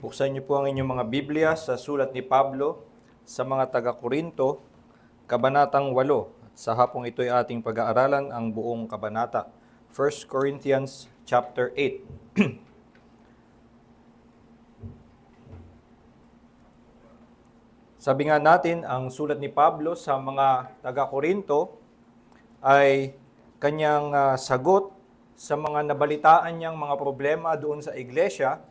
Buksan niyo po ang inyong mga Biblia sa sulat ni Pablo sa mga taga-Korinto, Kabanatang 8. Sa hapong ito ay ating pag-aaralan ang buong kabanata. 1 Corinthians chapter 8. Sabi nga natin, ang sulat ni Pablo sa mga taga-Korinto ay kanyang sagot sa mga nabalitaan niyang mga problema doon sa iglesia.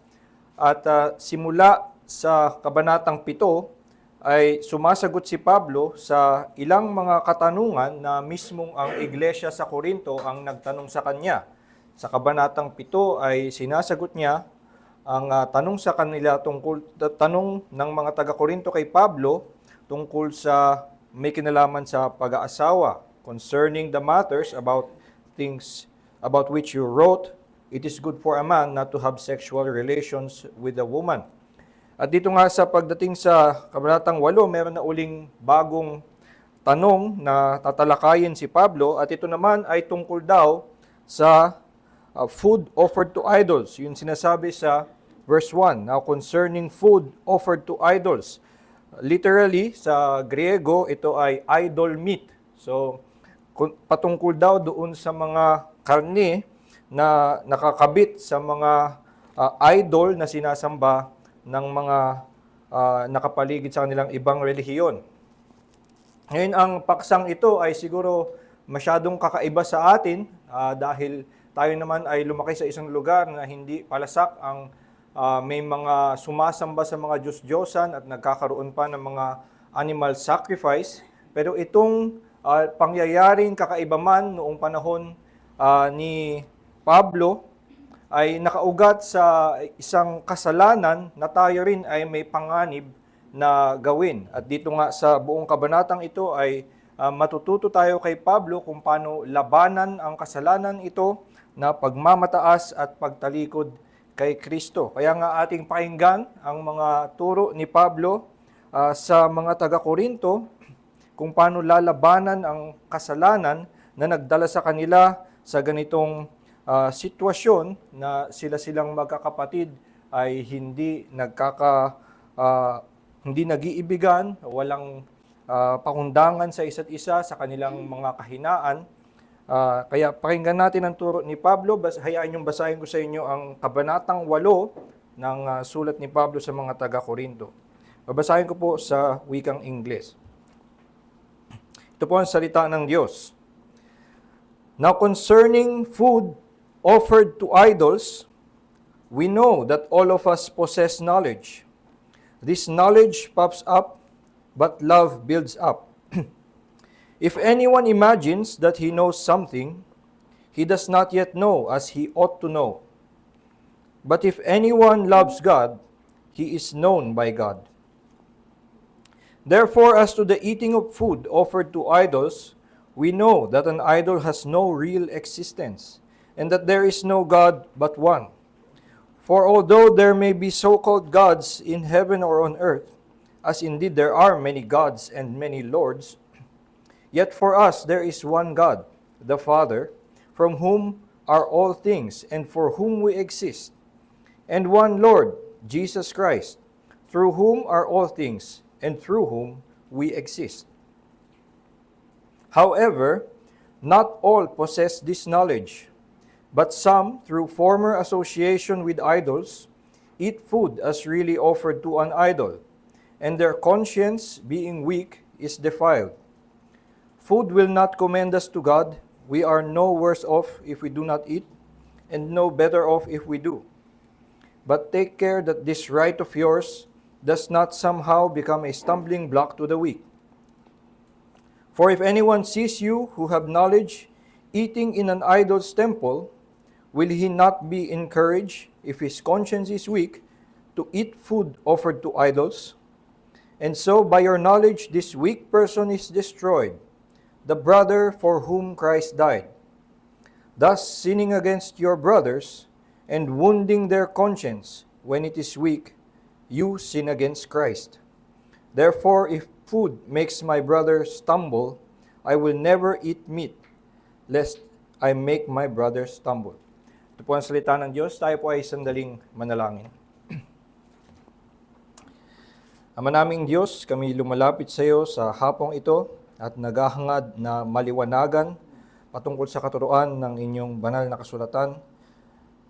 At simula sa Kabanatang 7 ay sumasagot si Pablo sa ilang mga katanungan na mismong ang iglesia sa Korinto ang nagtanong sa kanya. Sa Kabanatang 7 ay sinasagot niya ang tanong sa kanila tanong ng mga taga-Korinto kay Pablo tungkol sa may kinalaman sa pag-aasawa, concerning the matters about things about which you wrote. It is good for a man not to have sexual relations with a woman. At dito nga sa pagdating sa Kabanatang 8, meron na uling bagong tanong na tatalakayin si Pablo, at ito naman ay tungkol daw sa food offered to idols. Yun sinasabi sa verse 1. Now concerning food offered to idols. Literally, sa Griego, ito ay idol meat. So, patungkol daw doon sa mga karne na nakakabit sa mga idol na sinasamba ng mga nakapaligid sa kanilang ibang relihiyon. Ngayon, ang paksang ito ay siguro masyadong kakaiba sa atin dahil tayo naman ay lumaki sa isang lugar na hindi palasak ang may mga sumasamba sa mga Diyos-Diyosan at nagkakaroon pa ng mga animal sacrifice. Pero itong pangyayaring kakaiba man noong panahon ni Pablo ay nakaugat sa isang kasalanan na tayo rin ay may panganib na gawin. At dito nga sa buong kabanatang ito ay matututo tayo kay Pablo kung paano labanan ang kasalanan ito na pagmamataas at pagtalikod kay Kristo. Kaya nga ating pakinggan ang mga turo ni Pablo sa mga taga-Korinto kung paano lalabanan ang kasalanan na nagdala sa kanila sa ganitong sitwasyon na silang magkakapatid ay hindi nag-iibigan, walang pakundangan sa isa't isa sa kanilang mga kahinaan. Kaya pakinggan natin ang turo ni Pablo. Hayaan niyong basahin ko sa inyo ang Kabanatang 8 ng sulat ni Pablo sa mga taga-Korinto. Babasahin ko po sa wikang Ingles. Ito po ang salita ng Diyos. Now concerning food offered to idols, we know that all of us possess knowledge. This knowledge puffs up, but love builds up. If anyone imagines that he knows something, he does not yet know as he ought to know. But if anyone loves God, he is known by God. Therefore, as to the eating of food offered to idols, we know that an idol has no real existence, and that there is no God but one. For although there may be so-called gods in heaven or on earth, as indeed there are many gods and many lords, yet for us there is one God, the Father, from whom are all things and for whom we exist, and one Lord, Jesus Christ, through whom are all things and through whom we exist. However, not all possess this knowledge, but some, through former association with idols, eat food as really offered to an idol, and their conscience, being weak, is defiled. Food will not commend us to God. We are no worse off if we do not eat, and no better off if we do. But take care that this right of yours does not somehow become a stumbling block to the weak. For if anyone sees you who have knowledge eating in an idol's temple, will he not be encouraged, if his conscience is weak, to eat food offered to idols? And so by your knowledge this weak person is destroyed, the brother for whom Christ died. Thus sinning against your brothers, and wounding their conscience when it is weak, you sin against Christ. Therefore, if food makes my brother stumble, I will never eat meat, lest I make my brother stumble. Ito po ang salita ng Diyos. Tayo po ay sandaling manalangin. Ama naming Diyos, kami lumalapit sa iyo sa hapong ito at naghahangad na maliwanagan patungkol sa katuruan ng inyong banal na kasulatan.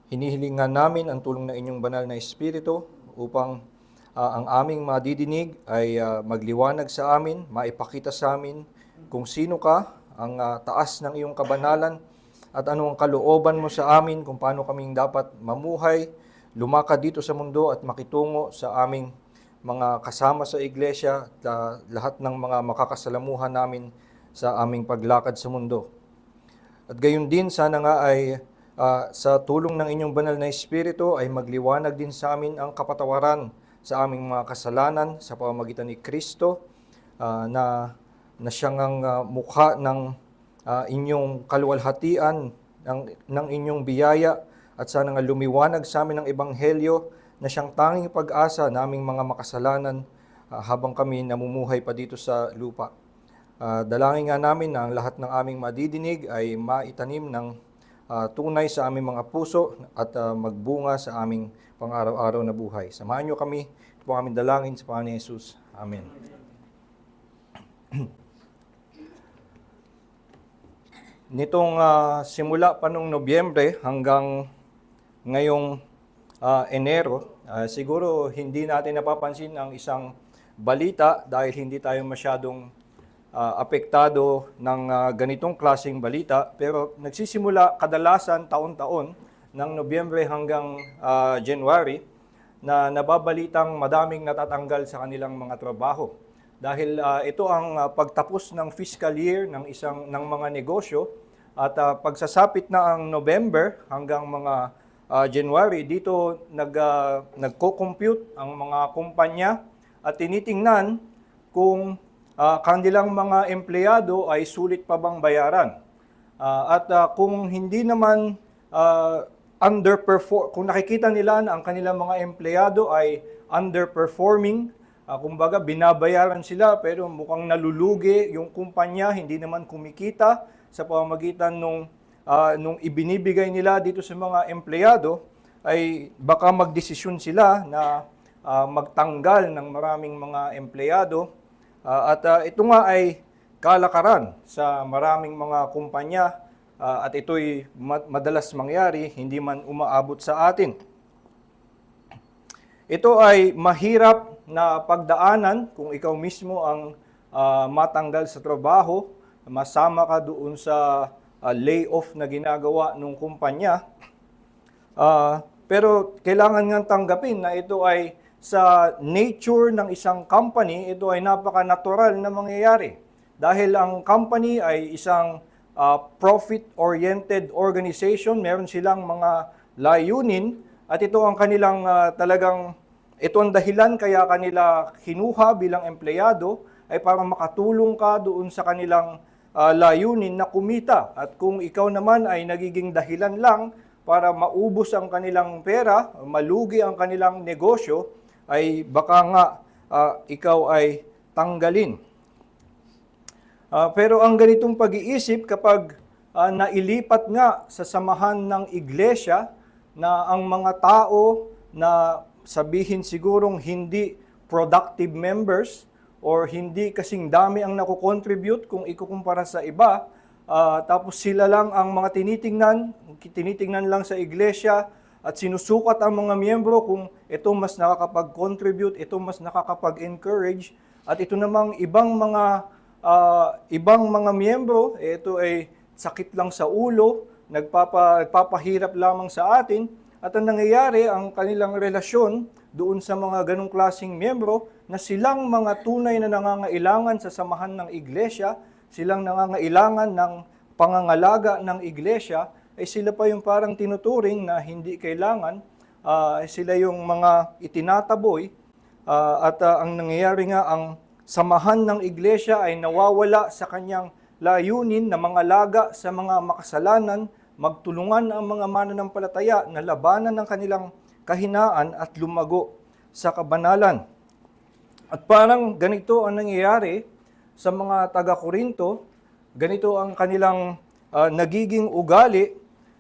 Hinihilingan namin ang tulong ng inyong banal na Espiritu upang ang aming madidinig ay magliwanag sa amin, maipakita sa amin kung sino ka, ang taas ng iyong kabanalan at ano ang kalooban mo sa amin kung paano kaming dapat mamuhay, lumakad dito sa mundo at makitungo sa aming mga kasama sa iglesia at lahat ng mga makakasalamuhan namin sa aming paglakad sa mundo. At gayon din, sana nga ay sa tulong ng inyong banal na Espiritu ay magliwanag din sa amin ang kapatawaran sa aming mga kasalanan sa pamamagitan ni Kristo na siyang ang mukha ng inyong kaluwalhatian, ng inyong biyaya, at sana nga lumiwanag sa amin ang Ebanghelyo na siyang tanging pag-asa naming mga makasalanan habang kami namumuhay pa dito sa lupa. Dalangin nga namin na ang lahat ng aming madidinig ay maitanim ng tunay sa aming mga puso at magbunga sa aming pang-araw-araw na buhay. Samahan niyo kami. Ito po aming dalangin sa Panginoon Jesus. Amen. Nitong simula pa nung Nobyembre hanggang ngayong Enero, siguro hindi natin napapansin ang isang balita dahil hindi tayo masyadong apektado ng ganitong klaseng balita. Pero nagsisimula kadalasan taon-taon ng Nobyembre hanggang January na nababalitang madaming natatanggal sa kanilang mga trabaho. Dahil ito ang pagtapos ng fiscal year ng mga negosyo at pagsasapit na ang November hanggang mga January, dito nagko-compute ang mga kumpanya at tinitingnan kung kanilang mga empleyado ay sulit pa bang bayaran. At kung hindi naman kung nakikita nila na ang kanilang mga empleyado ay underperforming, kumbaga binabayaran sila pero mukhang nalulugi yung kumpanya, hindi naman kumikita sa pamamagitan nung ibinibigay nila dito sa mga empleyado, ay baka magdesisyon sila na magtanggal ng maraming mga empleyado. Ito nga ay kalakaran sa maraming mga kumpanya at ito'y madalas mangyari, hindi man umaabot sa atin. Ito ay mahirap na pagdaanan kung ikaw mismo ang matanggal sa trabaho, masama ka doon sa layoff na ginagawa ng kumpanya. Pero kailangan nga tanggapin na ito ay sa nature ng isang company, ito ay napaka-natural na mangyayari. Dahil ang company ay isang profit-oriented organization, meron silang mga layunin at ito ang kanilang ito ang dahilan kaya kanila kinuha bilang empleyado ay para makatulong ka doon sa kanilang layunin na kumita. At kung ikaw naman ay nagiging dahilan lang para maubos ang kanilang pera, malugi ang kanilang negosyo, ay baka nga ikaw ay tanggalin. Pero ang ganitong pag-iisip kapag nailipat nga sa samahan ng iglesia na ang mga tao na sabihin sigurong hindi productive members, or hindi kasing dami ang nakocontribute kung ikukumpara sa iba, tapos sila lang ang mga tinitingnan lang sa iglesia at sinusukat ang mga miyembro kung ito mas nakakapag-contribute, ito mas nakakapag-encourage, at ito namang ibang mga miyembro, ito ay sakit lang sa ulo, nagpapahirap lamang sa atin, at ang nangyayari, ang kanilang relasyon doon sa mga ganong klaseng miyembro na silang mga tunay na nangangailangan sa samahan ng iglesia, silang nangangailangan ng pangangalaga ng iglesia, ay sila pa yung parang tinuturing na hindi kailangan, sila yung mga itinataboy, at ang nangyayari nga, ang samahan ng iglesia ay nawawala sa kanyang layunin na mangalaga sa mga makasalanan, magtulungan ang mga mananampalataya na labanan ng kanilang kahinaan at lumago sa kabanalan. At parang ganito ang nangyayari sa mga taga-Korinto, ganito ang kanilang nagiging ugali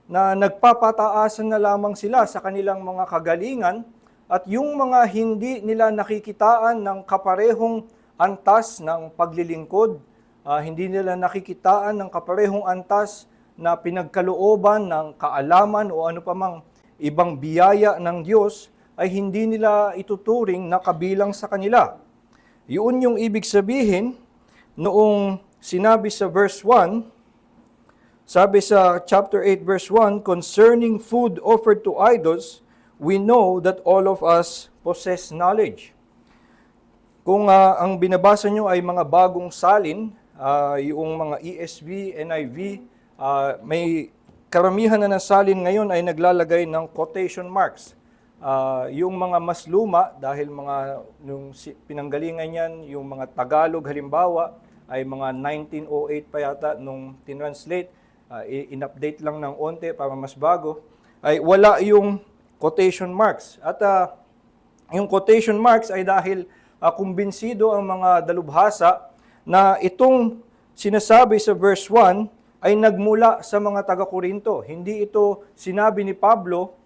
na nagpapataasan na lamang sila sa kanilang mga kagalingan at yung mga hindi nila nakikitaan ng kaparehong antas ng paglilingkod, hindi nila nakikitaan ng kaparehong antas na pinagkalooban ng kaalaman o ano pa mang ibang biyaya ng Diyos, ay hindi nila ituturing na kabilang sa kanila. Yun yung ibig sabihin noong sinabi sa verse 1, sabi sa chapter 8 verse 1, concerning food offered to idols, we know that all of us possess knowledge. Kung ang binabasa nyo ay mga bagong salin, yung mga ESV, NIV, may karamihan na salin ngayon ay naglalagay ng quotation marks. Yung mga mas luma, dahil yung pinanggalingan yan, yung mga Tagalog halimbawa, ay mga 1908 pa yata nung tinranslate, in-update lang ng onte para mas bago, ay wala yung quotation marks. At yung quotation marks ay dahil kumbinsido ang mga dalubhasa na itong sinasabi sa verse 1 ay nagmula sa mga taga-Korinto. Hindi ito sinabi ni Pablo,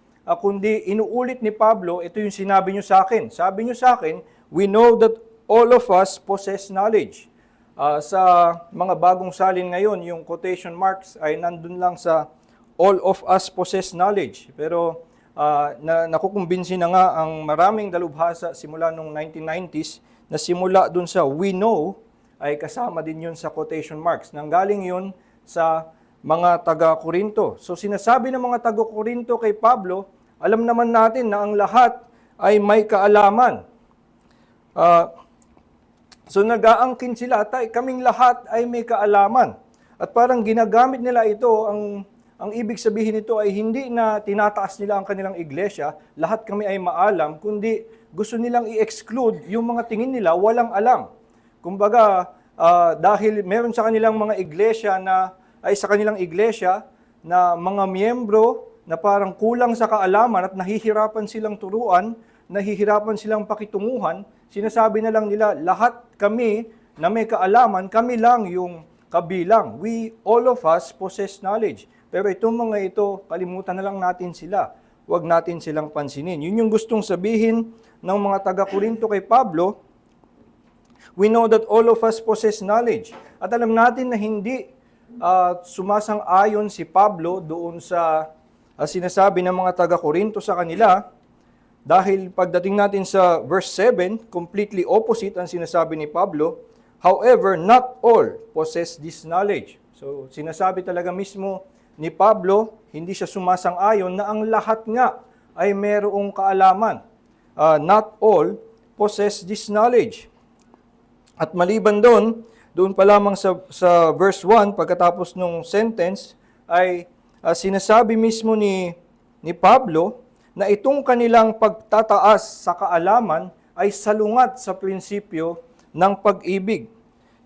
kundi inuulit ni Pablo, ito yung sinabi nyo sa akin. Sabi nyo sa akin, we know that all of us possess knowledge. Sa mga bagong salin ngayon, yung quotation marks ay nandun lang sa all of us possess knowledge. Pero nakukumbinsi na nga ang maraming dalubhasa simula nung 1990s na simula dun sa we know ay kasama din yun sa quotation marks. Nanggaling yun sa mga taga-Korinto. So sinasabi ng mga taga-Korinto kay Pablo, alam naman natin na ang lahat ay may kaalaman. So nag-aangkin sila, kaming lahat ay may kaalaman. At parang ginagamit nila ito, ang ibig sabihin nito ay hindi na tinataas nila ang kanilang iglesia, lahat kami ay maalam, kundi gusto nilang i-exclude yung mga tingin nila walang alam. Kumbaga, dahil meron sa kanilang mga iglesia sa kanilang iglesia na mga miyembro na parang kulang sa kaalaman at nahihirapan silang turuan, nahihirapan silang pakitunguhan, sinasabi na lang nila, lahat kami na may kaalaman, kami lang yung kabilang. All of us possess knowledge. Pero itong mga ito, kalimutan na lang natin sila. Huwag natin silang pansinin. Yun yung gustong sabihin ng mga taga-Korinto kay Pablo. We know that all of us possess knowledge. At alam natin na hindi sumasang-ayon si Pablo doon sa sinasabi ng mga taga-Korinto sa kanila. Dahil pagdating natin sa verse 7, completely opposite ang sinasabi ni Pablo. However, not all possess this knowledge. So, sinasabi talaga mismo ni Pablo, hindi siya sumasang-ayon na ang lahat nga ay mayroong kaalaman. Not all possess this knowledge. At maliban doon pa lamang sa verse 1, pagkatapos nung sentence, ay sinasabi mismo ni Pablo na itong kanilang pagtataas sa kaalaman ay salungat sa prinsipyo ng pag-ibig.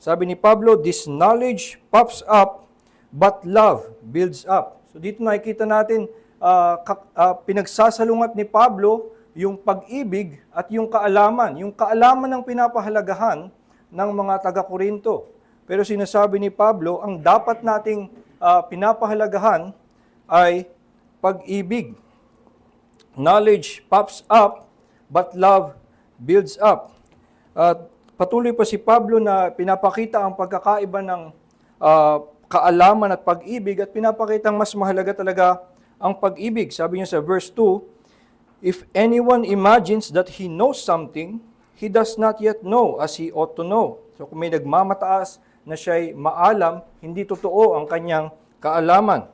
Sabi ni Pablo, this knowledge puffs up, but love builds up. So dito nakikita natin, pinagsasalungat ni Pablo yung pag-ibig at yung kaalaman. Yung kaalaman ang pinapahalagahan ng mga taga-Korinto. Pero sinasabi ni Pablo, ang dapat nating pinapahalagahan ay pag-ibig. Knowledge puffs up, but love builds up. Patuloy pa si Pablo na pinapakita ang pagkakaiba ng kaalaman at pag-ibig at pinapakita mas mahalaga talaga ang pag-ibig. Sabi niya sa verse 2, if anyone imagines that he knows something, he does not yet know as he ought to know. So kung may nagmamataas na siya'y maalam, hindi totoo ang kanyang kaalaman.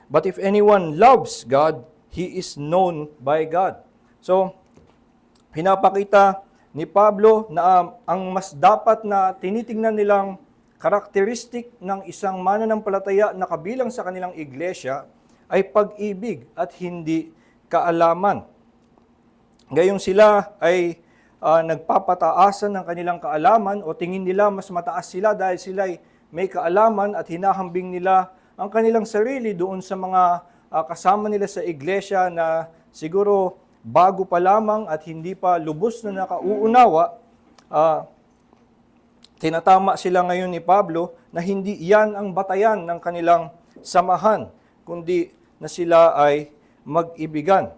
But if anyone loves God, he is known by God. So, pinapakita ni Pablo na ang mas dapat na tinitingnan nilang karakteristik ng isang mananampalataya na kabilang sa kanilang iglesia ay pag-ibig at hindi kaalaman. Gayong sila ay nagpapataasan ng kanilang kaalaman o tingin nila mas mataas sila dahil sila ay may kaalaman at hinahambing nila ang kanilang sarili doon sa mga kasama nila sa iglesia na siguro bago pa lamang at hindi pa lubos na nakauunawa, tinatama sila ngayon ni Pablo na hindi yan ang batayan ng kanilang samahan, kundi na sila ay mag-ibigan.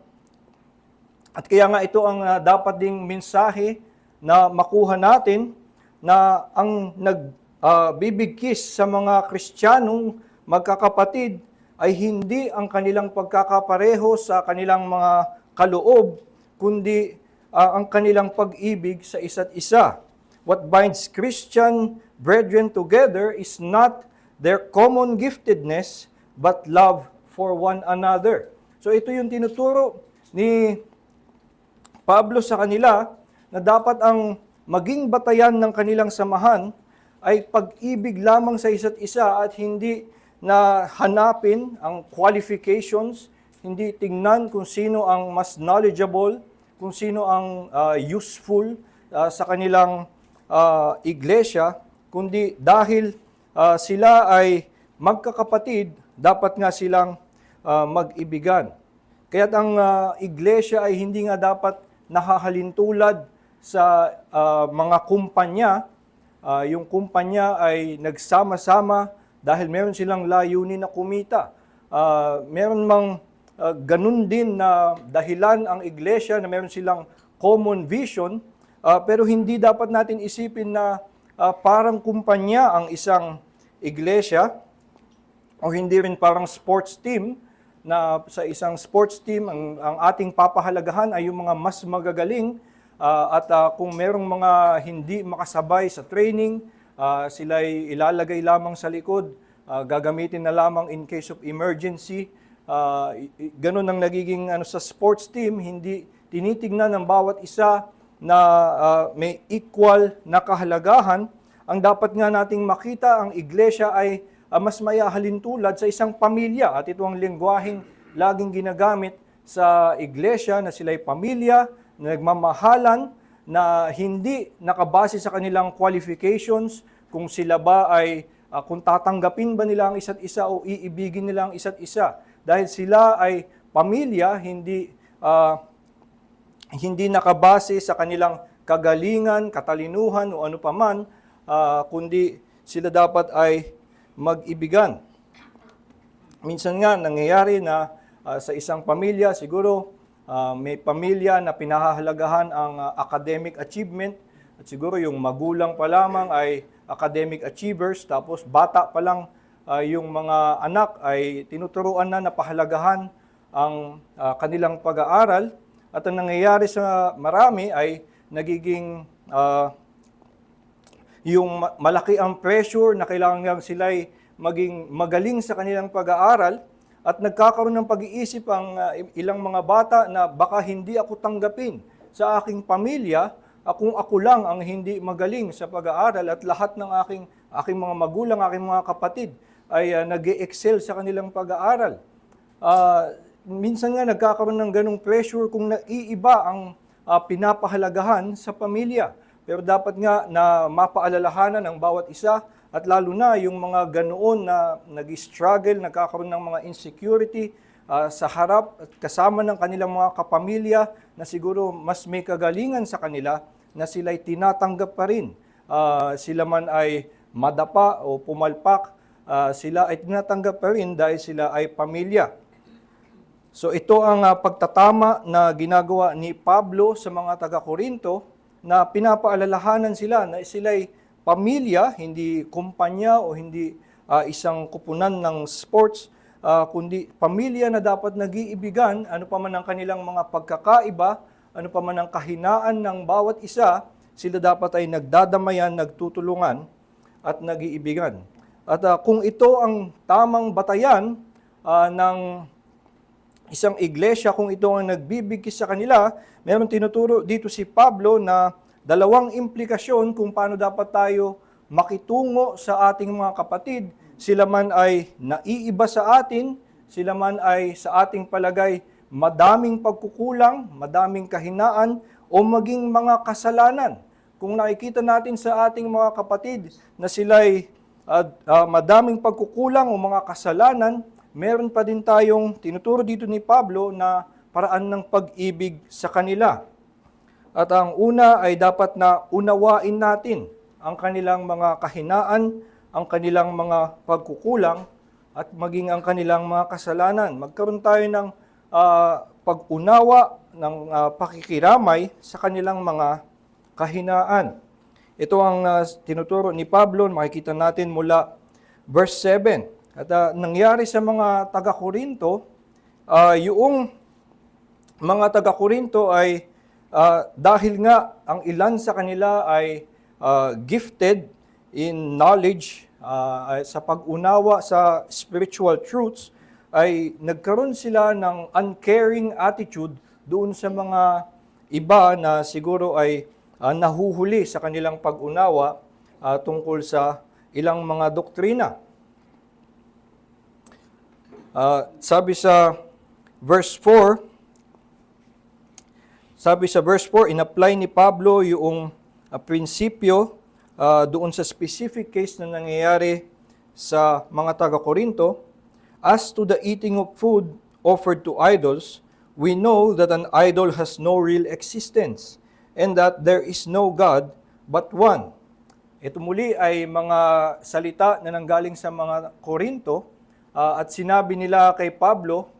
At kaya nga ito ang dapat ding mensahe na makuha natin, na ang nagbibigkis sa mga Kristiyanong magkakapatid ay hindi ang kanilang pagkakapareho sa kanilang mga kaloob, kundi ang kanilang pag-ibig sa isa't isa. What binds Christian brethren together is not their common giftedness, but love for one another. So ito yung tinuturo ni Pablo sa kanila, na dapat ang maging batayan ng kanilang samahan ay pag-ibig lamang sa isa't isa, at hindi na hanapin ang qualifications, hindi tingnan kung sino ang mas knowledgeable, kung sino ang useful sa kanilang iglesia, kundi dahil sila ay magkakapatid, dapat nga silang mag-ibigan. Kaya't ang iglesia ay hindi nga dapat nahahalintulad sa mga kumpanya. Yung kumpanya ay nagsama-sama dahil meron silang layunin na kumita. Meron mang ganun din na dahilan ang iglesia, na meron silang common vision, pero hindi dapat natin isipin na parang kumpanya ang isang iglesia, o hindi rin parang sports team, na sa isang sports team, ang ating papahalagahan ay yung mga mas magagaling, at kung merong mga hindi makasabay sa training, sila ay ilalagay lamang sa likod, gagamitin na lamang in case of emergency. Ganun ang nagiging sa sports team, hindi tinitignan ng bawat isa na may equal na kahalagahan. Ang dapat nga nating makita, ang iglesia ay mas mayahalintulad sa isang pamilya. At ito ang lengguwaheng laging ginagamit sa iglesia, na sila'y pamilya, na nagmamahalan, na hindi nakabase sa kanilang qualifications, kung sila ba ay, kung tatanggapin ba nila ang isa't isa o iibigin nila ang isa't isa. Dahil sila ay pamilya, hindi nakabase sa kanilang kagalingan, katalinuhan o ano paman, kundi sila dapat ay mag-ibigan. Minsan nga nangyayari na sa isang pamilya, siguro may pamilya na pinahahalagahan ang academic achievement, at siguro yung magulang pa lamang ay academic achievers, tapos bata pa lang yung mga anak ay tinuturuan na pahalagahan ang kanilang pag-aaral. At ang nangyayari sa marami ay nagiging yung malaki ang pressure na kailangan sila'y maging magaling sa kanilang pag-aaral, at nagkakaroon ng pag-iisip ang ilang mga bata na baka hindi ako tanggapin sa aking pamilya kung ako lang ang hindi magaling sa pag-aaral, at lahat ng aking mga magulang, aking mga kapatid ay nag-e-excel sa kanilang pag-aaral. Minsan nga nagkakaroon ng ganong pressure kung naiiba ang pinapahalagahan sa pamilya. Pero dapat nga na mapaalalahanan ng bawat isa, at lalo na yung mga ganoon na nag-struggle, nagkakaroon ng mga insecurity sa harap at kasama ng kanilang mga kapamilya, na siguro mas may kagalingan sa kanila, na sila'y tinatanggap pa rin. Sila man ay madapa o pumalpak, sila ay tinatanggap pa rin dahil sila ay pamilya. So ito ang pagtatama na ginagawa ni Pablo sa mga taga-Korinto, na pinapaalalahanan sila na sila'y pamilya, hindi kumpanya o hindi isang kupunan ng sports, kundi pamilya na dapat nag-iibigan, ano pa man ang kanilang mga pagkakaiba, ano pa man ang kahinaan ng bawat isa, sila dapat ay nagdadamayan, nagtutulungan, at nag-iibigan. At kung ito ang tamang batayan ng isang iglesia, kung ito ang nagbibigkis sa kanila, meron tinuturo dito si Pablo na dalawang implikasyon kung paano dapat tayo makitungo sa ating mga kapatid. Sila man ay naiiba sa atin, sila man ay sa ating palagay madaming pagkukulang, madaming kahinaan, o maging mga kasalanan. Kung nakikita natin sa ating mga kapatid na sila'y madaming pagkukulang o mga kasalanan, meron pa din tayong tinuturo dito ni Pablo na paraan ng pag-ibig sa kanila. At ang una ay dapat na unawain natin ang kanilang mga kahinaan, ang kanilang mga pagkukulang, at maging ang kanilang mga kasalanan. Magkaroon tayo ng pag-unawa, ng pakikiramay sa kanilang mga kahinaan. Ito ang tinuturo ni Pablo, makikita natin mula verse 7. At nangyari sa mga taga-Korinto, yung mga taga-Korinto ay dahil nga ang ilan sa kanila ay gifted in knowledge, sa pag-unawa sa spiritual truths, ay nagkaroon sila ng uncaring attitude doon sa mga iba na siguro ay nahuhuli sa kanilang pag-unawa tungkol sa ilang mga doktrina. Sabi sa verse 4, in-apply ni Pablo yung prinsipyo doon sa specific case na nangyayari sa mga taga-Korinto. As to the eating of food offered to idols, we know that an idol has no real existence and that there is no God but one. Ito muli ay mga salita na nanggaling sa mga Korinto at sinabi nila kay Pablo,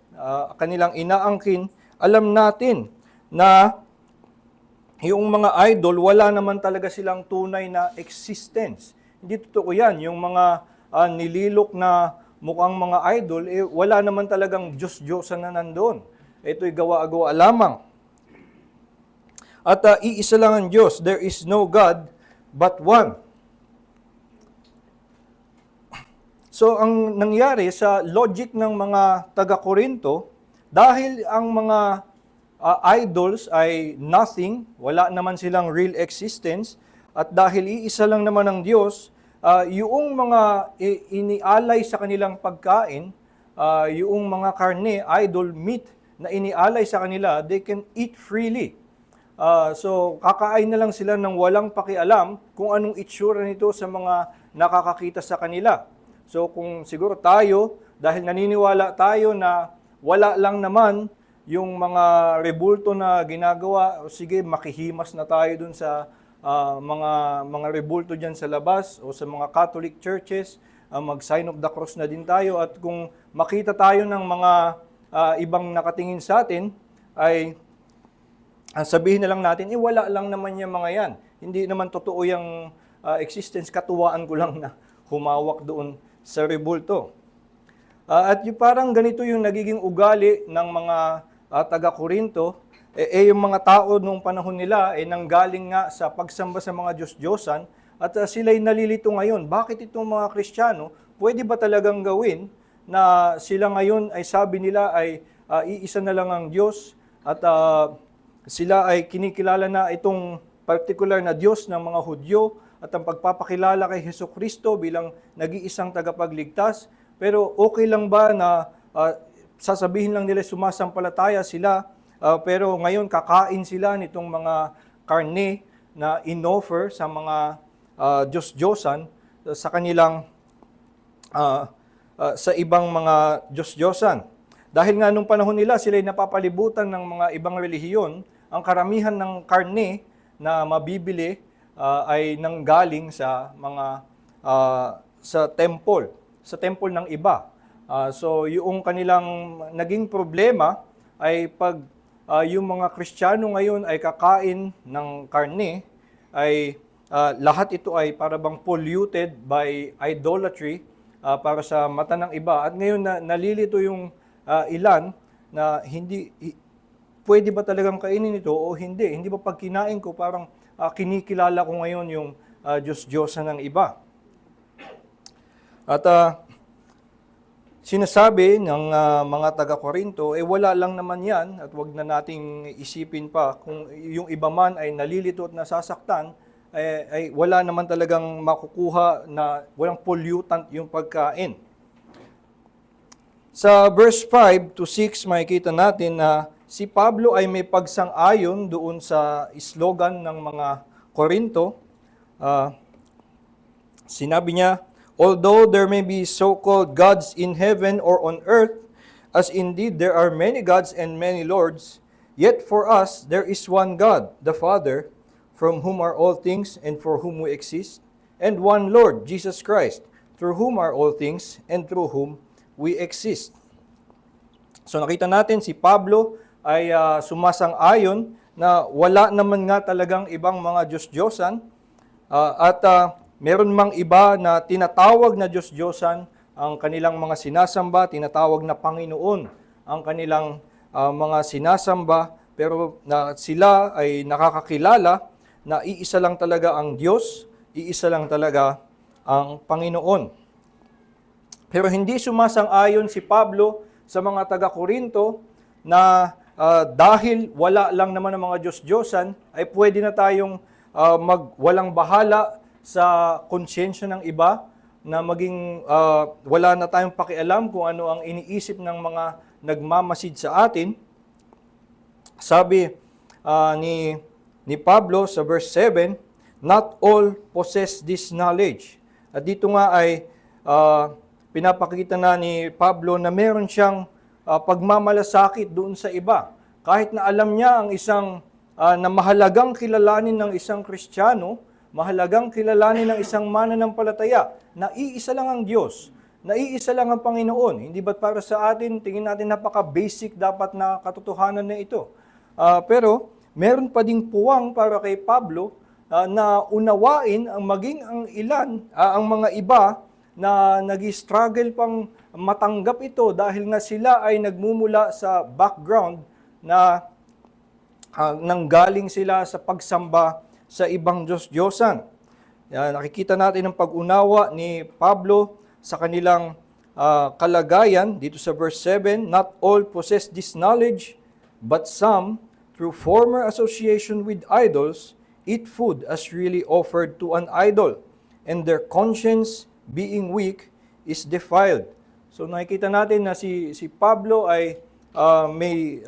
kanilang inaangkin, alam natin na yung mga idol, wala naman talaga silang tunay na existence. Hindi totoo yan. Yung mga nililok na mukhang mga idol, wala naman talagang Diyos-Diyosan na nandoon. Ito'y gawa-gawa lamang. At iisa lang ang Diyos. There is no God but one. So, ang nangyari sa logic ng mga taga-Korinto, dahil ang mga idols ay nothing, wala naman silang real existence, at dahil iisa lang naman ang Diyos, yung mga inialay sa kanilang pagkain, yung mga karne, idol meat na inialay sa kanila, they can eat freely. So, kakain na lang sila ng walang pakialam kung anong itsura nito sa mga nakakakita sa kanila. So, kung siguro tayo, dahil naniniwala tayo na wala lang naman yung mga rebulto na ginagawa, sige, makihimas na tayo dun sa mga rebulto dyan sa labas o sa mga Catholic churches, mag-sign of the cross na din tayo. At kung makita tayo ng mga ibang nakatingin sa atin, ay sabihin na lang natin, wala lang naman yung mga yan. Hindi naman totoo yung existence, katuwaan ko lang na humawak doon sa rebulto. At yung parang ganito yung nagiging ugali ng mga taga-Korinto, yung mga tao nung panahon nila nanggaling nga sa pagsamba sa mga Diyos-Diyosan at sila'y nalilito ngayon. Bakit itong mga Kristiyano, pwede ba talagang gawin na sila ngayon ay sabi nila ay iisa na lang ang Diyos at sila ay kinikilala na itong particular na Diyos ng mga Hudyo at ang pagpapakilala kay Hesukristo bilang nag-iisang tagapagligtas. Pero okay lang ba na sasabihin lang nila sumasampalataya sila, pero ngayon kakain sila nitong mga karne na inoffer sa mga Diyos-Diyosan sa kanilang sa ibang mga Diyos-Diyosan. Dahil nga nung panahon nila sila'y napapalibutan ng mga ibang relihiyon, ang karamihan ng karne na mabibili ay nanggaling sa mga sa temple ng iba. So yung kanilang naging problema ay pag yung mga Kristiyano ngayon ay kakain ng karne, ay lahat ito ay para bang polluted by idolatry para sa mata ng iba. At ngayon nalilito yung ilan na hindi pwede ba talagang kainin ito o hindi? Hindi ba pag kinain ko parang kinikilala ko ngayon yung Diyos-Diyosan ng iba? At sinasabi ng mga taga-Korinto, wala lang naman yan at wag na nating isipin pa kung yung iba man ay nalilito at nasasaktan, ay wala naman talagang makukuha na walang pollutant yung pagkain. Sa verse 5 to 6, makikita natin na si Pablo ay may pagsang-ayon doon sa slogan ng mga Korinto. Sinabi niya, although there may be so-called gods in heaven or on earth, as indeed there are many gods and many lords, yet for us there is one God, the Father, from whom are all things and for whom we exist, and one Lord, Jesus Christ, through whom are all things and through whom we exist. So nakita natin si Pablo ay sumasang-ayon na wala naman nga talagang ibang mga Diyos-Diyosan at meron mang iba na tinatawag na Diyos-Diyosan ang kanilang mga sinasamba, tinatawag na Panginoon ang kanilang mga sinasamba, pero sila ay nakakakilala na iisa lang talaga ang Diyos, iisa lang talaga ang Panginoon. Pero hindi sumasang-ayon si Pablo sa mga taga-Korinto na dahil wala lang naman ang mga Diyos-Diyosan, ay pwede na tayong magwalang bahala sa konsyensya ng iba, na maging wala na tayong pakialam kung ano ang iniisip ng mga nagmamasid sa atin. Sabi ni Pablo sa verse 7, not all possess this knowledge. At dito nga ay pinapakita na ni Pablo na meron siyang pagmamalasakit doon sa iba. Kahit na alam niya ang isang na mahalagang kilalanin ng isang Kristiyano, mahalagang kilalanin ng isang mananampalataya, na iisa lang ang Diyos, na iisa lang ang Panginoon. Hindi ba't para sa atin, tingin natin napaka-basic dapat na katotohanan na ito. Pero meron pa ding puwang para kay Pablo na unawain ang maging ang ilan, ang mga iba na nag-struggle pang matanggap ito dahil nga sila ay nagmumula sa background na nanggaling sila sa pagsamba sa ibang Diyos-Diyosan. Nakikita natin ang pag-unawa ni Pablo sa kanilang kalagayan dito sa verse 7, not all possess this knowledge, but some, through former association with idols, eat food as really offered to an idol, and their conscience, being weak, is defiled. So nakikita natin na si Pablo ay may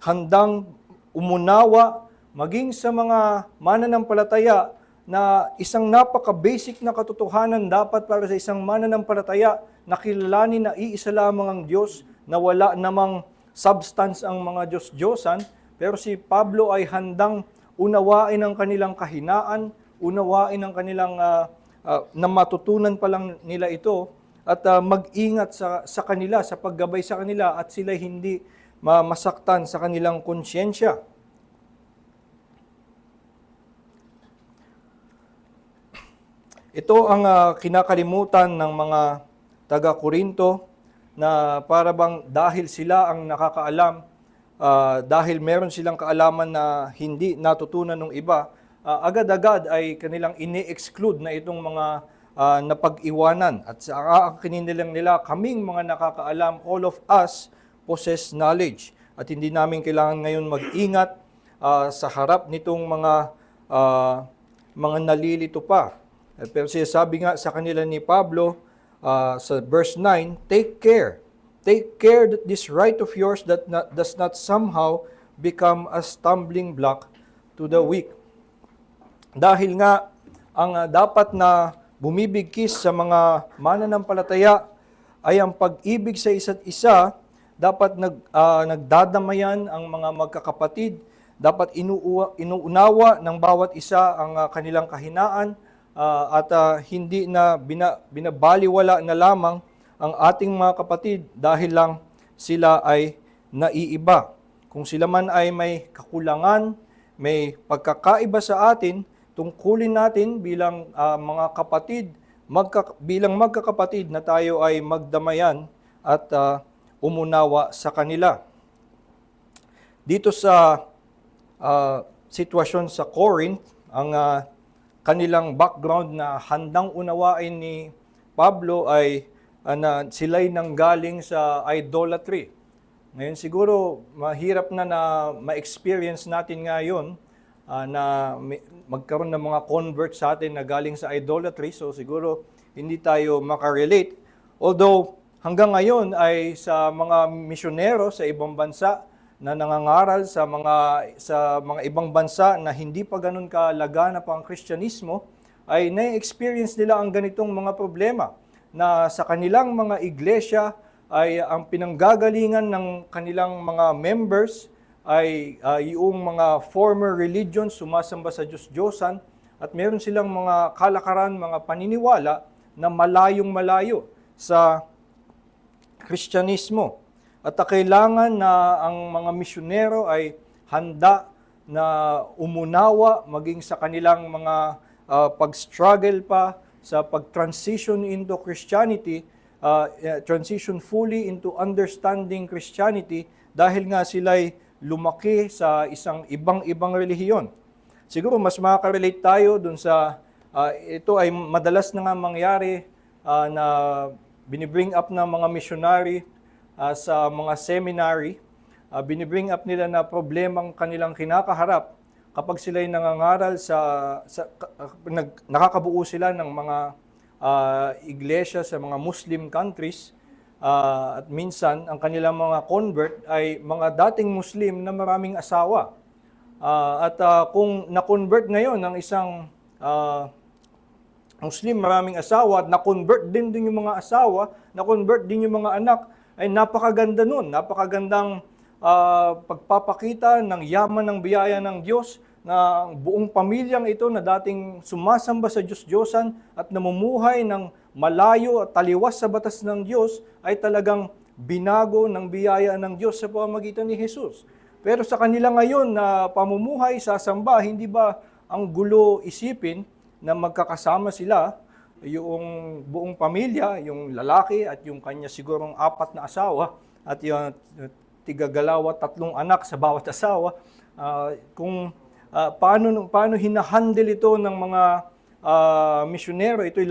handang umunawa maging sa mga mananampalataya na isang napaka-basic na katotohanan dapat para sa isang mananampalataya na kilalanin na iisa lamang ang Diyos, na wala namang substance ang mga Diyos-Diyosan, pero si Pablo ay handang unawain ang kanilang kahinaan, unawain ang kanilang na matutunan pa lang nila ito, at mag-ingat sa kanila, sa paggabay sa kanila, at sila hindi masaktan sa kanilang konsyensya. Ito ang kinakalimutan ng mga taga-Korinto, na para bang dahil sila ang nakakaalam, dahil meron silang kaalaman na hindi natutunan ng iba, agad-agad ay kanilang ini-exclude na itong mga napag-iwanan. At sa aakinin nila, kaming mga nakakaalam, all of us possess knowledge. At hindi namin kailangan ngayon mag-ingat sa harap nitong mga nalilito pa. Pero sabi nga sa kanila ni Pablo sa verse 9, take care that this right of yours does not somehow become a stumbling block to the weak. Dahil nga ang dapat na bumibigkis sa mga mananampalataya ay ang pag-ibig sa isa't isa. Dapat nagdadamayan ang mga magkakapatid, dapat inuunawa ng bawat isa ang kanilang kahinaan, at hindi na binabaliwala na lamang ang ating mga kapatid dahil lang sila ay naiiba. Kung sila man ay may kakulangan, may pagkakaiba sa atin, tungkulin natin bilang mga kapatid, bilang magkakapatid na tayo ay magdamayan at umunawa sa kanila. Dito sa sitwasyon sa Corinth, ang kanilang background na handang unawain ni Pablo ay na sila'y nanggaling sa idolatry. Ngayon siguro mahirap na ma-experience natin ngayon na magkaroon ng mga convert sa atin na galing sa idolatry, so siguro hindi tayo makarelate. Although hanggang ngayon ay sa mga misyonero sa ibang bansa na nangangaral sa mga ibang bansa na hindi pa ganun kalagana pa ang Kristyanismo, ay na-experience nila ang ganitong mga problema, na sa kanilang mga iglesia ay ang pinanggagalingan ng kanilang mga members ay yung mga former religions, sumasamba sa Diyos-Diyosan, at meron silang mga kalakaran, mga paniniwala na malayong-malayo sa Kristyanismo. At kailangan na ang mga misyonero ay handa na umunawa maging sa kanilang mga pag-struggle pa sa pag-transition into Christianity, transition fully into understanding Christianity dahil nga sila'y lumaki sa isang ibang-ibang relihiyon. Siguro mas makaka-relate tayo dun sa ito ay madalas na nga mangyari na binibring up ng mga missionary sa mga seminary. Binibring up nila na problemang kanilang kinakaharap kapag sila'y nangangaral nakakabuo sila ng mga iglesia sa mga Muslim countries. At minsan, ang kanilang mga convert ay mga dating Muslim na maraming asawa. Kung na-convert ngayon ng isang Muslim, maraming asawa, at na-convert din yung mga asawa, na-convert din yung mga anak, ay napakaganda nun. Napakagandang pagpapakita ng yaman ng biyaya ng Diyos na buong pamilyang ito na dating sumasamba sa Diyos-Diyosan at namumuhay ng malayo at taliwas sa batas ng Diyos ay talagang binago ng biyaya ng Diyos sa pamamagitan ni Jesus. Pero sa kanila ngayon na pamumuhay sa samba, hindi ba ang gulo isipin na magkakasama sila, yung buong pamilya, yung lalaki at yung kanya sigurong 4 na asawa at yung tigagalawa 3 anak sa bawat asawa, paano hinahandle ito ng mga misyonero? Ito'y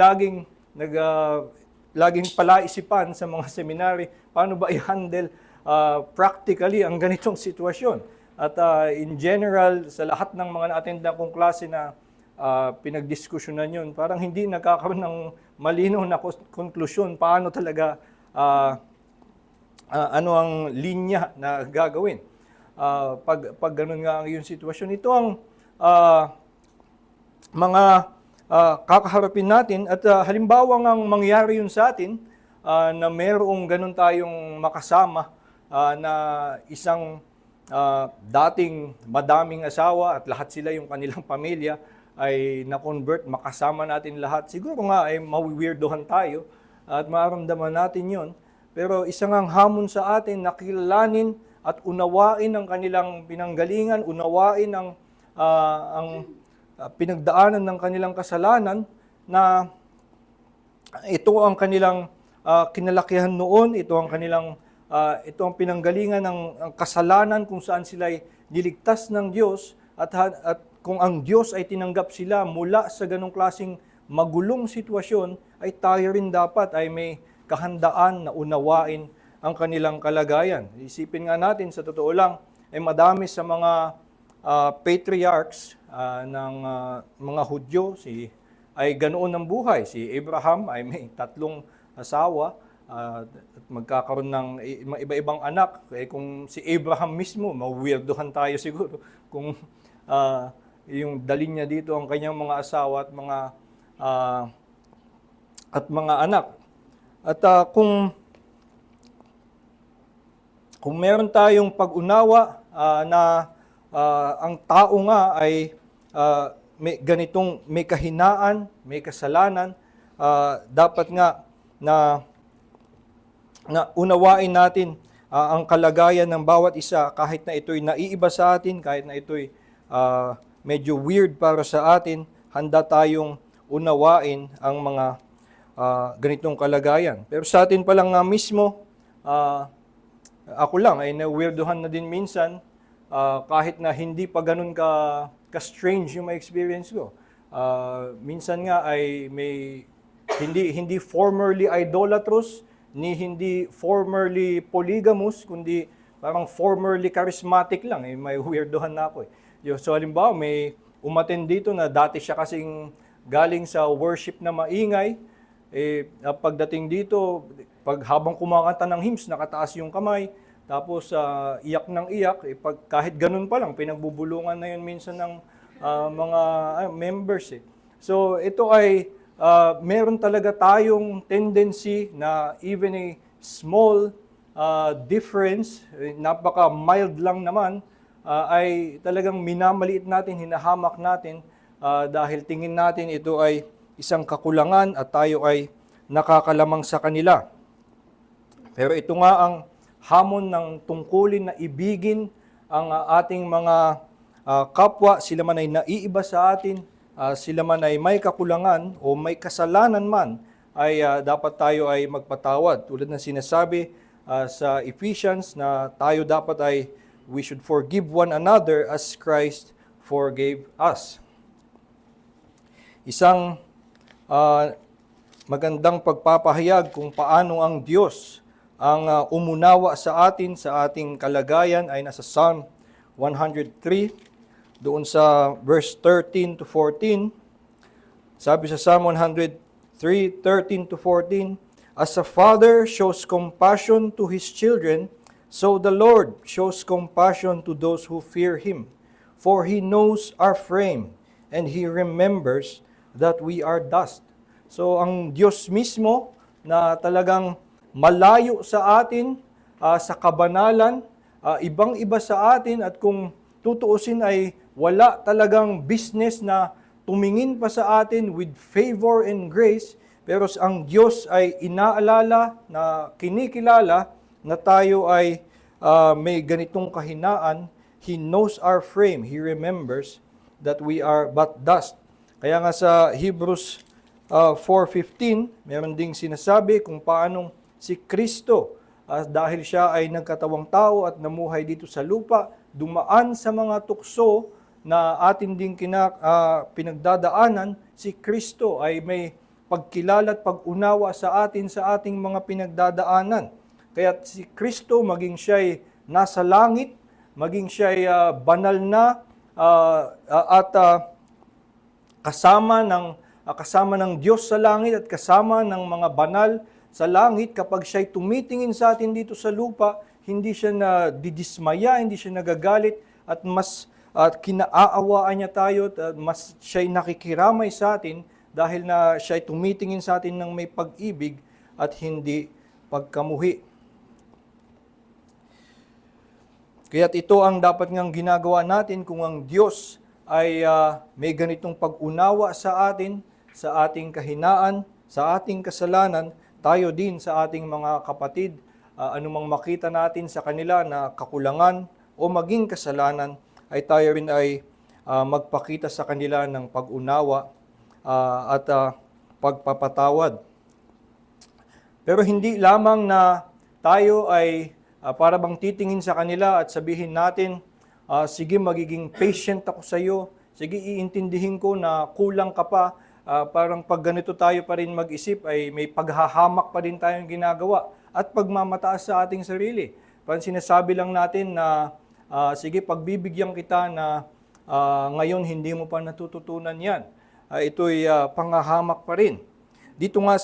laging palaisipan sa mga seminary, paano ba i-handle practically ang ganitong sitwasyon? At in general, sa lahat ng mga na-attend kong klase na pinagdiskusyonan yun, parang hindi nagkakaroon ng malinaw na konklusyon paano talaga, ano ang linya na gagawin. Pag ganun nga ang yung sitwasyon, ito ang mga kakaharapin natin at halimbawa ngang mangyari yun sa atin na mayroong ganun tayong makasama na isang dating madaming asawa at lahat sila yung kanilang pamilya ay na-convert, makasama natin lahat. Siguro nga ay mawiwirdohan tayo at maramdaman natin yon. Pero isang ang hamon sa atin na kilalanin at unawain ang kanilang pinanggalingan, unawain ang pinagdaanan ng kanilang kasalanan na ito ang kanilang kinalakihan noon, ito ang pinanggalingan ng kasalanan kung saan sila ay niligtas ng Diyos at kung ang Diyos ay tinanggap sila mula sa ganong klaseng magulong sitwasyon, ay tayo rin dapat ay may kahandaan na unawain ang kanilang kalagayan. Isipin nga natin, sa totoo lang, ay madami sa mga patriarchs ng mga Hudyo ay ganoon ang buhay. Si Abraham ay may 3 asawa at magkakaroon ng iba-ibang anak. Kung si Abraham mismo, mawirdohan tayo siguro kung yung dalin niya dito ang kanyang mga asawa at mga anak. At kung meron tayong pag-unawa na ang tao nga ay may kahinaan, may kasalanan, dapat nga na unawain natin ang kalagayan ng bawat isa kahit na ito'y naiiba sa atin, kahit na ito'y medyo weird para sa atin, handa tayong unawain ang mga ganitong kalagayan. Pero sa atin pa lang nga mismo, ako lang ay na-weirdohan na din minsan, kahit na hindi pa ganun ka-strange yung ma-experience ko. Minsan nga ay hindi formerly idolatrous, ni hindi formerly polygamous, kundi parang formerly charismatic lang. May weirdohan na ako. So halimbawa, may umattend dito na dati siya kasing galing sa worship na maingay. Pagdating dito, habang kumakanta ng hymns, nakataas yung kamay. Tapos iyak ng iyak. Kahit ganun pa lang, pinagbubulungan na yun minsan ng mga members. So ito ay meron talaga tayong tendency na even a small difference, napaka mild lang naman, ay talagang minamaliit natin, hinahamak natin dahil tingin natin ito ay isang kakulangan at tayo ay nakakalamang sa kanila. Pero ito nga ang hamon ng tungkulin na ibigin ang ating mga kapwa, sila man ay naiiba sa atin, sila man ay may kakulangan o may kasalanan man, ay dapat tayo ay magpatawad. Tulad ng sinasabi sa Ephesians na tayo dapat ay we should forgive one another as Christ forgave us. Isang magandang pagpapahayag kung paano ang Diyos ang umunawa sa atin, sa ating kalagayan ay nasa Psalm 103, doon sa verse 13 to 14. Sabi sa Psalm 103, 13 to 14, "As a father shows compassion to his children, so the Lord shows compassion to those who fear Him. For He knows our frame, and He remembers that we are dust." So ang Diyos mismo na talagang malayo sa atin, sa kabanalan, ibang-iba sa atin, at kung tutuusin ay wala talagang business na tumingin pa sa atin with favor and grace, pero ang Diyos ay inaalala, na kinikilala na tayo ay may ganitong kahinaan. He knows our frame. He remembers that we are but dust. Kaya nga sa Hebrews 4:15, meron ding sinasabi kung paanong si Kristo, dahil siya ay nagkatawang tao at namuhay dito sa lupa, dumaan sa mga tukso na atin ding pinagdadaanan, si Kristo ay may pagkilala at pag-unawa sa atin sa ating mga pinagdadaanan. Kaya si Kristo, maging siya'y nasa langit, maging siya'y banal na, at kasama ng Diyos sa langit at kasama ng mga banal sa langit, kapag siya'y tumitingin sa atin dito sa lupa, hindi siya nadidismaya, hindi siya nagagalit, at mas kinaawaan niya tayo, at mas siya'y nakikiramay sa atin dahil na siya'y tumitingin sa atin ng may pag-ibig at hindi pagkamuhi. Kaya't ito ang dapat ngang ginagawa natin kung ang Diyos ay may ganitong pag-unawa sa atin, sa ating kahinaan, sa ating kasalanan, tayo din sa ating mga kapatid, anumang makita natin sa kanila na kakulangan o maging kasalanan, ay tayo rin ay magpakita sa kanila ng pag-unawa at pagpapatawad. Pero hindi lamang na tayo ay para bang titingin sa kanila at sabihin natin, sige, magiging patient ako sa iyo, sige, iintindihin ko na kulang ka pa. Parang pag ganito tayo pa rin mag-isip, ay may paghahamak pa din tayong ginagawa at pagmamataas sa ating sarili. Parang sinasabi lang natin na, sige, pagbibigyan kita na ngayon hindi mo pa natututunan yan. Ito'y panghahamak pa rin. Dito nga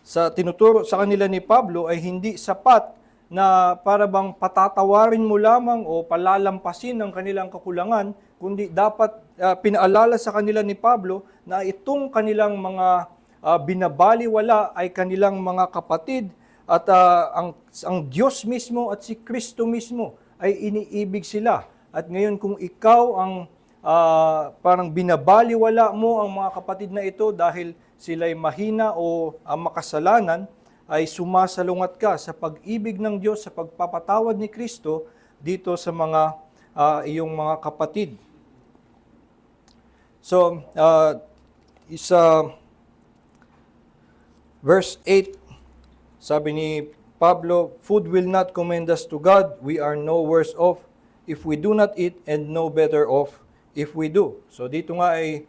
sa tinuturo sa kanila ni Pablo ay hindi sapat na para bang patatawarin mo lamang o palalampasin ang kanilang kakulangan, kundi dapat pinaalala sa kanila ni Pablo na itong kanilang mga binabaliwala ay kanilang mga kapatid, at ang Diyos mismo at si Kristo mismo ay iniibig sila. At ngayon kung ikaw ang parang binabaliwala mo ang mga kapatid na ito dahil sila'y mahina o makasalanan, ay sumasalungat ka sa pag-ibig ng Diyos, sa pagpapatawad ni Kristo dito sa mga iyong mga kapatid. So, isa verse 8, sabi ni Pablo, "Food will not commend us to God. We are no worse off if we do not eat, and no better off if we do." So dito nga ay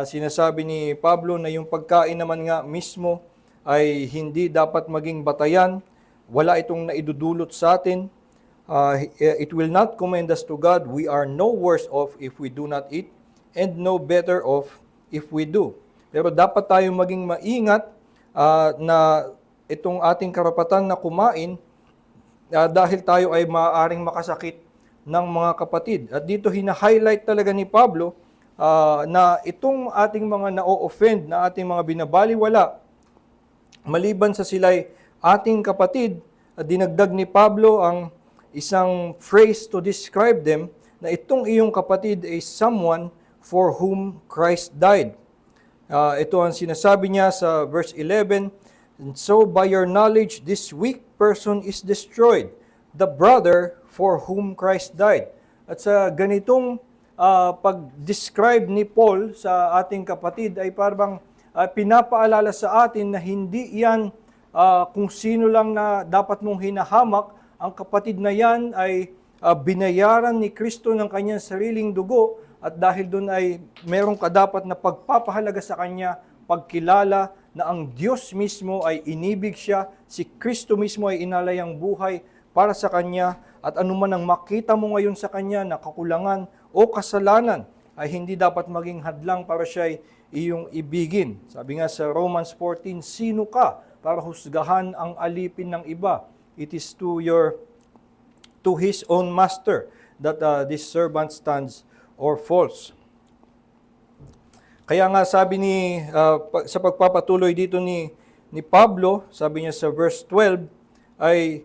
sinasabi ni Pablo na yung pagkain naman nga mismo ay hindi dapat maging batayan. Wala itong naidudulot sa atin. It will not commend us to God. We are no worse off if we do not eat, and no better off if we do. Pero dapat tayong maging maingat na itong ating karapatan na kumain dahil tayo ay maaaring makasakit ng mga kapatid. At dito hina-highlight talaga ni Pablo na itong ating mga na-offend, na ating mga binabaliwala, maliban sa sila'y ating kapatid, dinagdag ni Pablo ang isang phrase to describe them, na itong iyong kapatid is someone for whom Christ died. Ito ang sinasabi niya sa verse 11, And so by your knowledge, this weak person is destroyed, the brother for whom Christ died. At sa ganitong pag-describe ni Paul sa ating kapatid ay parang pinapaalala sa atin na hindi yan kung sino lang na dapat mong hinahamak. Ang kapatid na yan ay binayaran ni Kristo ng kanyang sariling dugo, at dahil doon ay meron ka dapat na pagpapahalaga sa kanya, pagkilala na ang Diyos mismo ay inibig siya, si Kristo mismo ay inalay ang buhay para sa kanya, at anuman ang makita mo ngayon sa kanya na kakulangan o kasalanan ay hindi dapat maging hadlang para siya ay iyong ibigin. Sabi nga sa Romans 14, sino ka para husgahan ang alipin ng iba? It is to his own master that this servant stands or falls. Kaya nga sabi sa pagpapatuloy dito ni Pablo, sabi niya sa verse 12, ay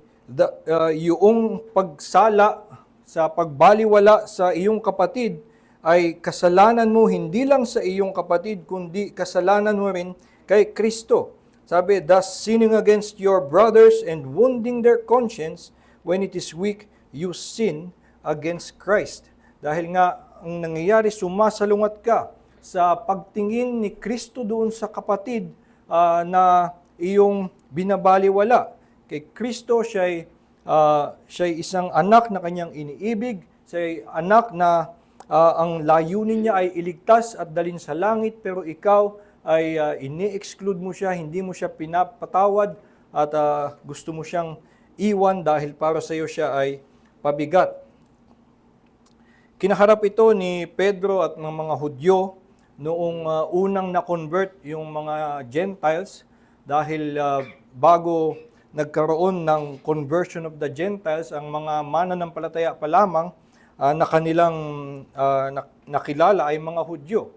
yung pagsala sa pagbaliwala sa iyong kapatid ay kasalanan mo hindi lang sa iyong kapatid, kundi kasalanan mo rin kay Kristo. Sabi, thus sinning against your brothers and wounding their conscience, when it is weak, you sin against Christ. Dahil nga, ang nangyayari, sumasalungat ka sa pagtingin ni Kristo doon sa kapatid na iyong binabaliwala. Kay Kristo, siya ay isang anak na kanyang iniibig, siya ay anak na ang layunin niya ay iligtas at dalhin sa langit, pero ikaw ay ini-exclude mo siya, hindi mo siya pinapatawad, at gusto mo siyang iwan dahil para sa iyo siya ay pabigat. Kinaharap ito ni Pedro at ng mga Hudyo noong unang na-convert yung mga Gentiles, dahil bago nagkaroon ng conversion of the Gentiles, ang mga mananampalataya pa lamang na kanilang nakilala ay mga Hudyo.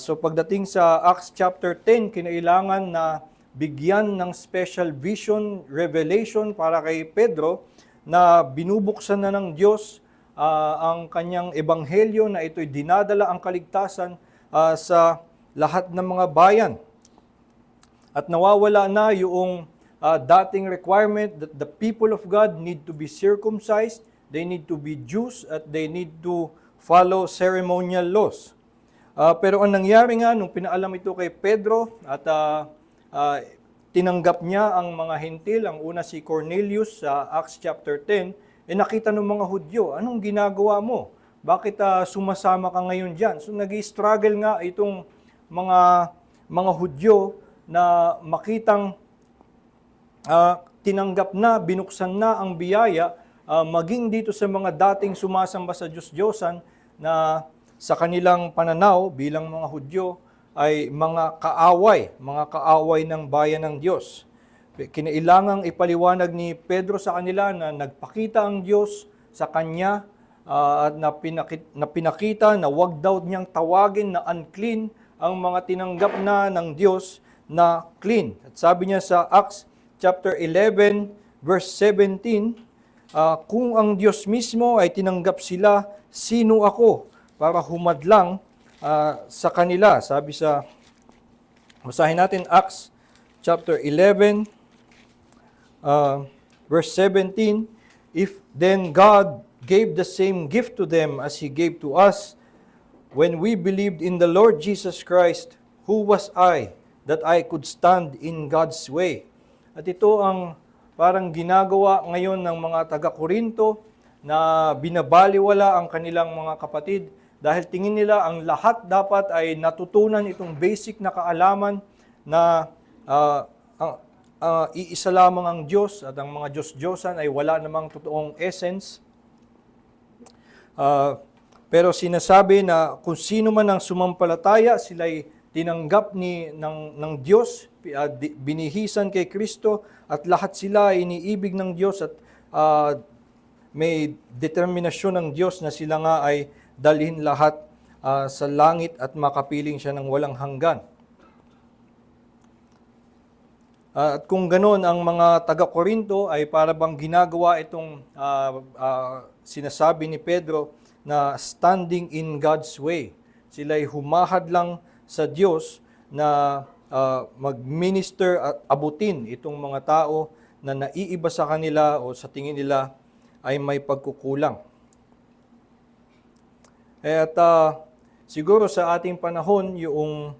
So pagdating sa Acts chapter 10, kinailangan na bigyan ng special vision, revelation para kay Pedro na binubuksan na ng Diyos ang kanyang ebanghelyo na ito'y dinadala ang kaligtasan sa lahat ng mga bayan. At nawawala na yung dating requirement that the people of God need to be circumcised, they need to be Jews, at they need to follow ceremonial laws. Pero ang nangyari nga, nung pinaalam ito kay Pedro at tinanggap niya ang mga Hentil, ang una si Cornelius sa Acts chapter 10, nakita ng mga Hudyo, anong ginagawa mo? Bakit sumasama ka ngayon dyan? So nag-i-struggle nga itong mga Hudyo na makitang tinanggap na, binuksan na ang biyaya, maging dito sa mga dating sumasamba sa Diyos-Diyosan na sa kanilang pananaw bilang mga Hudyo ay mga kaaway ng bayan ng Diyos. Kinailangang ipaliwanag ni Pedro sa kanila na nagpakita ang Diyos sa kanya at na pinakita na wag daw niyang tawagin na unclean ang mga tinanggap na ng Diyos na clean. At sabi niya sa Acts chapter 11 verse 17, kung ang Diyos mismo ay tinanggap sila, sino ako para humadlang sa kanila? Sabi basahin natin Acts chapter 11 verse 17, if then God gave the same gift to them as He gave to us when we believed in the Lord Jesus Christ, who was I that I could stand in God's way? At ito ang parang ginagawa ngayon ng mga taga-Korinto na binabaliwala ang kanilang mga kapatid dahil tingin nila ang lahat dapat ay natutunan itong basic na kaalaman na iisa lamang ang Diyos at ang mga Diyos-Diyosan ay wala namang totoong essence. Pero sinasabi na kung sino man ang sumampalataya, sila'y tinanggap ng Diyos, binihisan kay Kristo, at lahat sila ay iniibig ng Diyos at may determinasyon ng Diyos na sila nga ay dalhin lahat sa langit at makapiling siya ng walang hanggan. At kung ganoon, ang mga taga-Korinto ay para bang ginagawa itong sinasabi ni Pedro na standing in God's way. Sila ay humahad lang sa Diyos na mag-minister at abutin itong mga tao na naiiba sa kanila o sa tingin nila ay may pagkukulang. At siguro sa ating panahon, yung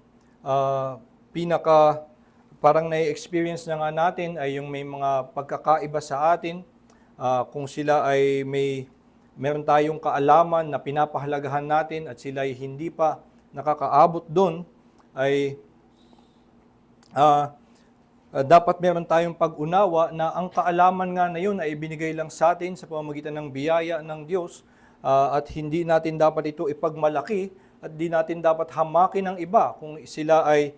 parang na-experience na nga natin ay yung may mga pagkakaiba sa atin. Kung sila ay meron tayong kaalaman na pinapahalagahan natin at sila ay hindi pa nakakaabot doon, ay dapat meron tayong pag-unawa na ang kaalaman nga na yun ay ibinigay lang sa atin sa pamamagitan ng biyaya ng Diyos, at hindi natin dapat ito ipagmalaki at di natin dapat hamakin ng iba kung sila ay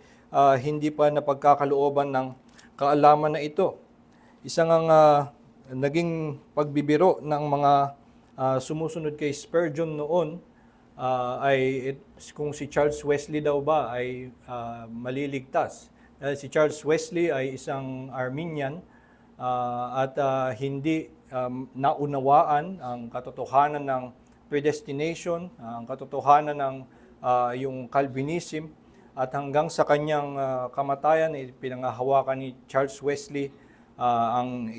hindi pa napagkakalooban ng kaalaman na ito. Isang naging pagbibiro ng mga sumusunod kay Spurgeon noon ay kung si Charles Wesley daw ba ay maliligtas. Si Charles Wesley ay isang Arminian at hindi naunawaan ang katotohanan ng predestination, ang katotohanan ng yung Calvinism, at hanggang sa kanyang kamatayan ay pinangahawakan ni Charles Wesley ang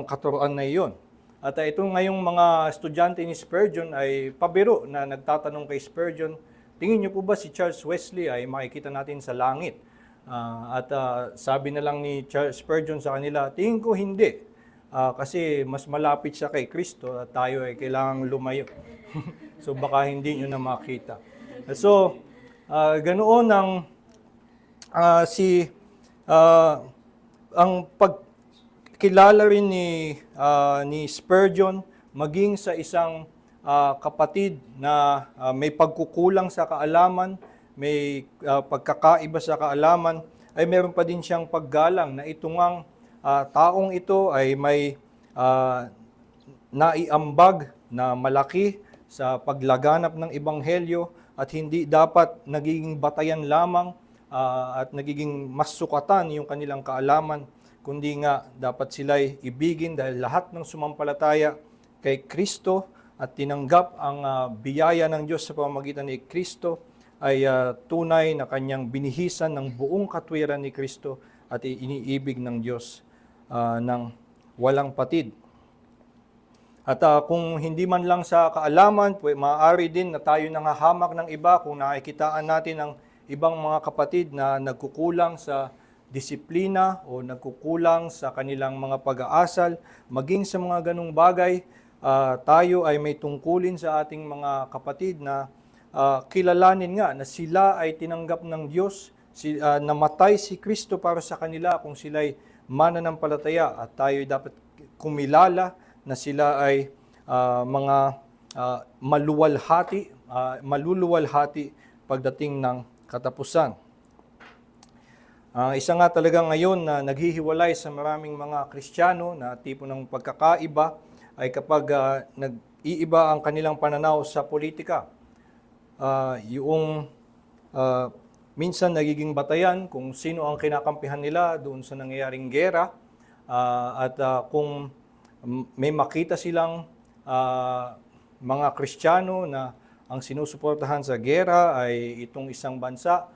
katuruan na iyon. At itong ngayong mga estudyante ni Spurgeon ay pabiro na nagtatanong kay Spurgeon, tingin niyo po ba si Charles Wesley ay makikita natin sa langit? Sabi na lang ni Charles Spurgeon sa kanila, tingin ko hindi. Kasi mas malapit siya kay Kristo at tayo ay kailangang lumayo. So baka hindi nyo na makita. So, ganoon ang pagkilala rin ni Spurgeon maging sa isang kapatid na may pagkukulang sa kaalaman, may pagkakaiba sa kaalaman, ay meron pa din siyang paggalang na itong taong ito ay may naiambag na malaki sa paglaganap ng ebanghelyo at hindi dapat nagiging batayan lamang at nagiging mas sukatan yung kanilang kaalaman, kundi nga dapat sila'y ibigin dahil lahat ng sumampalataya kay Kristo at tinanggap ang biyaya ng Diyos sa pamamagitan ni Kristo ay tunay na kanyang binihisan ng buong katwiran ni Kristo at iniibig ng Diyos ng walang patid. At kung hindi man lang sa kaalaman, maaari din na tayo nangahamak ng iba kung nakikitaan natin ang ibang mga kapatid na nagkukulang sa disiplina o nagkukulang sa kanilang mga pag-aasal. Maging sa mga ganung bagay, tayo ay may tungkulin sa ating mga kapatid na kilalanin nga na sila ay tinanggap ng Diyos, namatay si Kristo para sa kanila kung sila'y mananampalataya, at tayo dapat kumilala na sila ay mga maluluwalhati pagdating ng katapusan. Isa nga talaga ngayon na naghihiwalay sa maraming mga Kristiyano na tipo ng pagkakaiba ay kapag nag-iiba ang kanilang pananaw sa politika. Minsan nagiging batayan kung sino ang kinakampihan nila doon sa nangyayaring gera, at kung may makita silang mga Kristiyano na ang sinusuportahan sa gera ay itong isang bansa,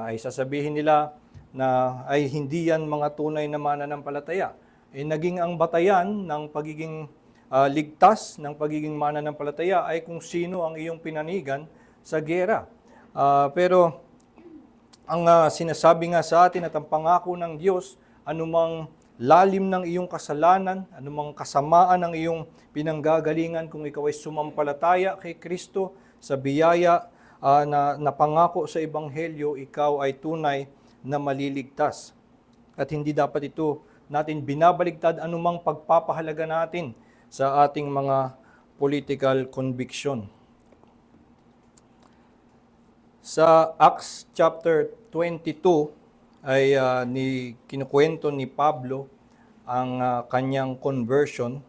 ay sasabihin nila na ay hindi yan mga tunay na mananampalataya. Naging ang batayan ng pagiging ligtas, ng pagiging mananampalataya ay kung sino ang iyong pinanigan sa gera. Pero ang sinasabi nga sa atin at ang pangako ng Diyos, anumang lalim ng iyong kasalanan, anumang kasamaan ng iyong pinanggagalingan, kung ikaw ay sumampalataya kay Kristo sa biyaya na pangako sa Ebanghelyo, ikaw ay tunay na maliligtas. At hindi dapat ito natin binabaligtad anumang pagpapahalaga natin sa ating mga political conviction. Sa Acts chapter 22 ay kinukwento ni Pablo ang kanyang conversion,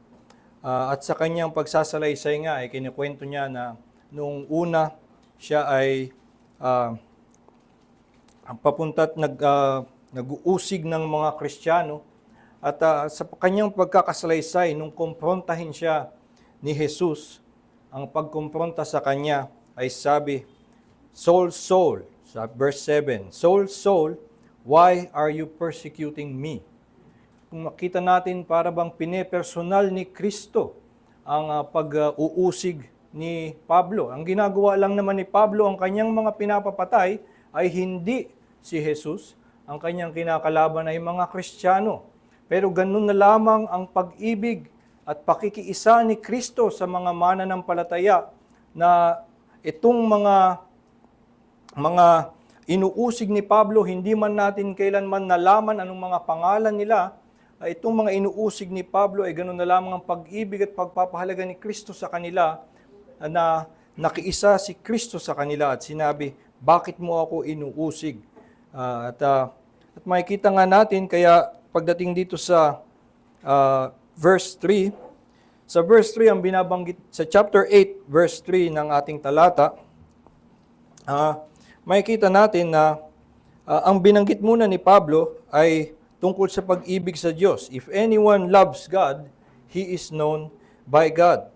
at sa kanyang pagsasalaysay nga ay kinukwento niya na noong una siya ay papunta't nag-uusig ng mga Kristiyano, at sa kanyang pagkakasalaysay nung kumprontahin siya ni Jesus, ang pagkumpronta sa kanya ay sabi, Saul, Saul, sa verse 7, Saul, Saul, Why are you persecuting me? Kung makita natin, para bang pinepersonal ni Kristo ang pag-uusig ni Pablo. Ang ginagawa lang naman ni Pablo, ang kanyang mga pinapapatay ay hindi si Jesus. Ang kanyang kinakalaban ay mga Kristiyano. Pero ganun na lamang ang pag-ibig at pakikiisa ni Kristo sa mga mananampalataya na itong mga inuusig ni Pablo, hindi man natin kailanman nalaman anong mga pangalan nila, itong mga inuusig ni Pablo ay ganun na lamang ang pag-ibig at pagpapahalaga ni Kristo sa kanila, na nakiisa si Kristo sa kanila at sinabi, bakit mo ako inuusig? At makikita nga natin, kaya pagdating dito sa verse 3, sa verse 3 ang binabanggit, sa chapter 8, verse 3 ng ating talata, makikita natin na ang binanggit muna ni Pablo ay tungkol sa pag-ibig sa Diyos. If anyone loves God, he is known by God.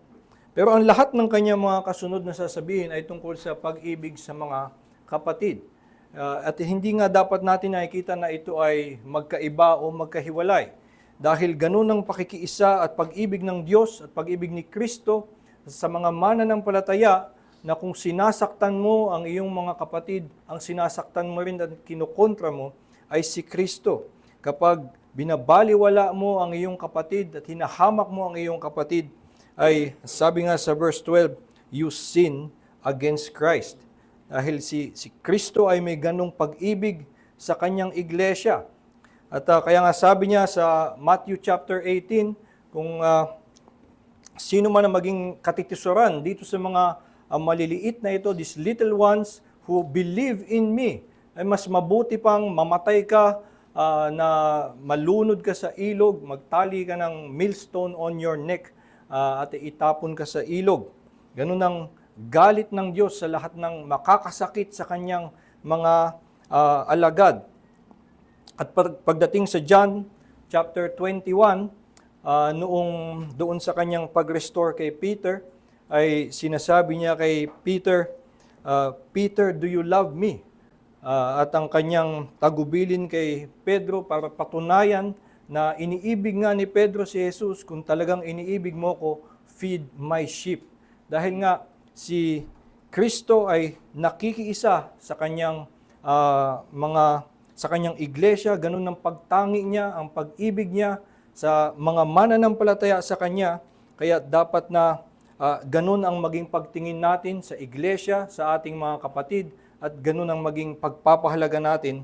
Pero ang lahat ng kanyang mga kasunod na sasabihin ay tungkol sa pag-ibig sa mga kapatid. At hindi nga dapat natin nakikita na ito ay magkaiba o magkahiwalay. Dahil ganun ang pakikiisa at pag-ibig ng Diyos at pag-ibig ni Kristo sa mga mananampalataya, na kung sinasaktan mo ang iyong mga kapatid, ang sinasaktan mo rin at kinukontra mo ay si Kristo. Kapag binabaliwala mo ang iyong kapatid at hinahamak mo ang iyong kapatid, ay sabi nga sa verse 12, you sin against Christ. Dahil si Kristo ay may ganong pag-ibig sa kanyang iglesia. At kaya nga sabi niya sa Matthew chapter 18, kung sino man ang maging katitisoran dito sa mga maliliit na ito, these little ones who believe in me, ay mas mabuti pang mamatay ka, na malunod ka sa ilog, magtali ka ng millstone on your neck, at itapon ka sa ilog. Ganun ang galit ng Diyos sa lahat ng makakasakit sa kanyang mga alagad. At pagdating sa John chapter 21, noong doon sa kanyang pag-restore kay Peter, ay sinasabi niya kay Peter, Peter, do you love me? At ang kanyang tagubilin kay Pedro para patunayan na iniibig nga ni Pedro si Jesus, kung talagang iniibig mo ko, feed my sheep. Dahil nga si Kristo ay nakikiisa sa kanyang sa kanyang iglesia, ganun ang pagtangi niya, ang pag-ibig niya sa mga mananampalataya sa kanya, kaya dapat na ganun ang maging pagtingin natin sa iglesia, sa ating mga kapatid, at ganun ang maging pagpapahalaga natin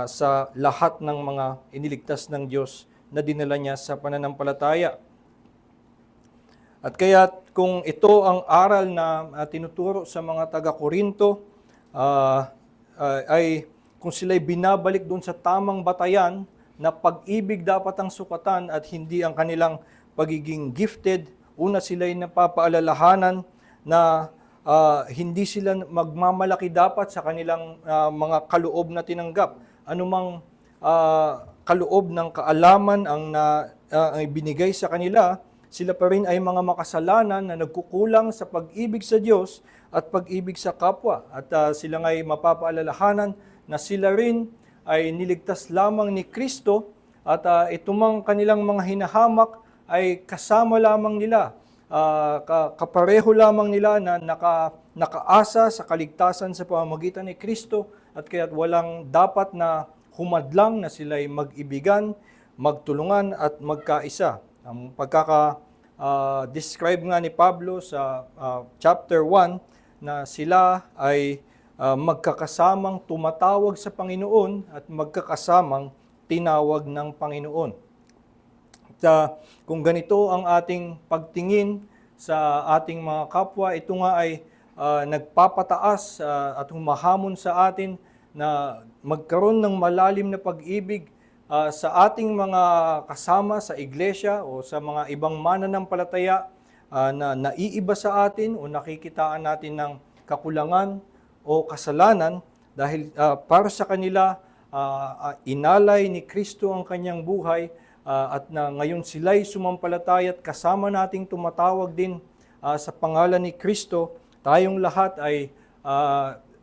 sa lahat ng mga iniligtas ng Diyos na dinala niya sa pananampalataya. At kaya kung ito ang aral na tinuturo sa mga taga-Korinto, ay kung sila'y binabalik doon sa tamang batayan na pag-ibig dapat ang sukatan at hindi ang kanilang pagiging gifted, una sila'y napapaalalahanan na hindi sila magmamalaki dapat sa kanilang mga kaloob na tinanggap. Anumang kaloob ng kaalaman ang ibinigay sa kanila, sila pa rin ay mga makasalanan na nagkukulang sa pag-ibig sa Diyos at pag-ibig sa kapwa. At sila ay mapapaalalahanan na sila rin ay niligtas lamang ni Kristo at itumang kanilang mga hinahamak ay kasama lamang nila. Kapareho lamang nila na nakaasa sa kaligtasan sa pamamagitan ni Kristo, at kaya't walang dapat na humadlang na sila'y mag-ibigan, magtulungan at magkaisa. Ang describe nga ni Pablo sa chapter 1 na sila ay magkakasamang tumatawag sa Panginoon at magkakasamang tinawag ng Panginoon. Kung ganito ang ating pagtingin sa ating mga kapwa, ito nga ay nagpapataas at humahamon sa atin na magkaroon ng malalim na pag-ibig sa ating mga kasama sa iglesia o sa mga ibang mananampalataya na naiiba sa atin o nakikitaan natin ng kakulangan o kasalanan, dahil para sa kanila inalay ni Kristo ang kanyang buhay, at na ngayon sila'y sumampalataya at kasama nating tumatawag din sa pangalan ni Kristo, tayong lahat ay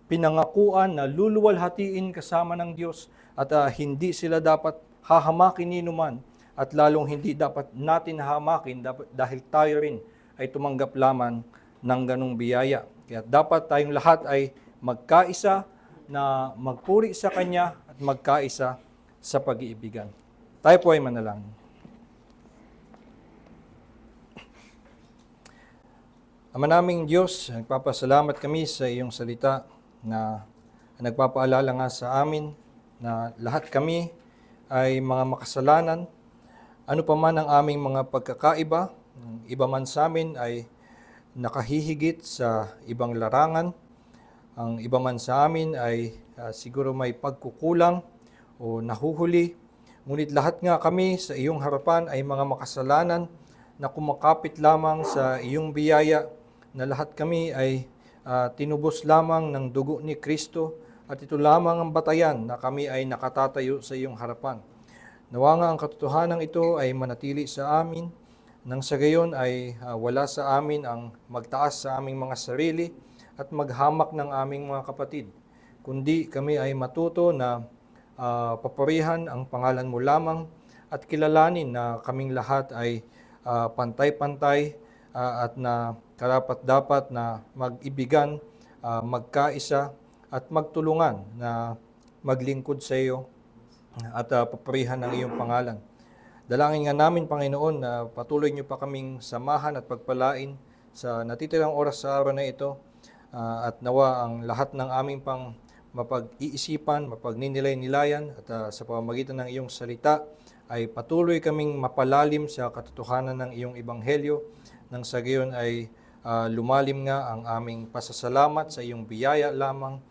pinangakuan na luluwalhatiin kasama ng Diyos at hindi sila dapat hahamakin ni numan at lalong hindi dapat natin hahamakin dahil tayo rin ay tumanggap lamang ng ganong biyaya. Kaya dapat tayong lahat ay magkaisa na magpuri sa Kanya at magkaisa sa pag-iibigan. Tayo po ay manalangin. Ama naming Diyos, nagpapasalamat kami sa iyong salita na nagpapaalala nga sa amin na lahat kami ay mga makasalanan. Ano pa man ang aming mga pagkakaiba, iba man sa amin ay nakahihigit sa ibang larangan. Ang iba man sa amin ay siguro may pagkukulang o nahuhuli. Ngunit lahat nga kami sa iyong harapan ay mga makasalanan na kumakapit lamang sa iyong biyaya, na lahat kami ay tinubos lamang ng dugo ni Kristo at ito lamang ang batayan na kami ay nakatatayo sa iyong harapan. Nawa nga ang katotohanan ito ay manatili sa amin, nang sa gayon ay wala sa amin ang magtaas sa aming mga sarili at maghamak ng aming mga kapatid, kundi kami ay matuto na papurihan ang pangalan mo lamang at kilalanin na kaming lahat ay pantay-pantay at na karapat-dapat na mag-ibigan, magkaisa at magtulungan na maglingkod sa iyo at papurihan ang iyong pangalan. Dalangin nga namin, Panginoon, na patuloy niyo pa kaming samahan at pagpalain sa natitirang oras sa araw na ito at nawa ang lahat ng aming pang mapag-iisipan, mapagninilay-nilayan at sa pamamagitan ng iyong salita ay patuloy kaming mapalalim sa katotohanan ng iyong ebanghelyo, nang sa gayon ay lumalim nga ang aming pasasalamat sa iyong biyaya lamang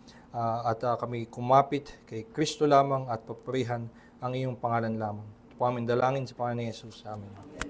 at kami kumapit kay Kristo lamang at papurihan ang iyong pangalan lamang. Ito po aming dalangin sa pangalan ni Jesus. Amen.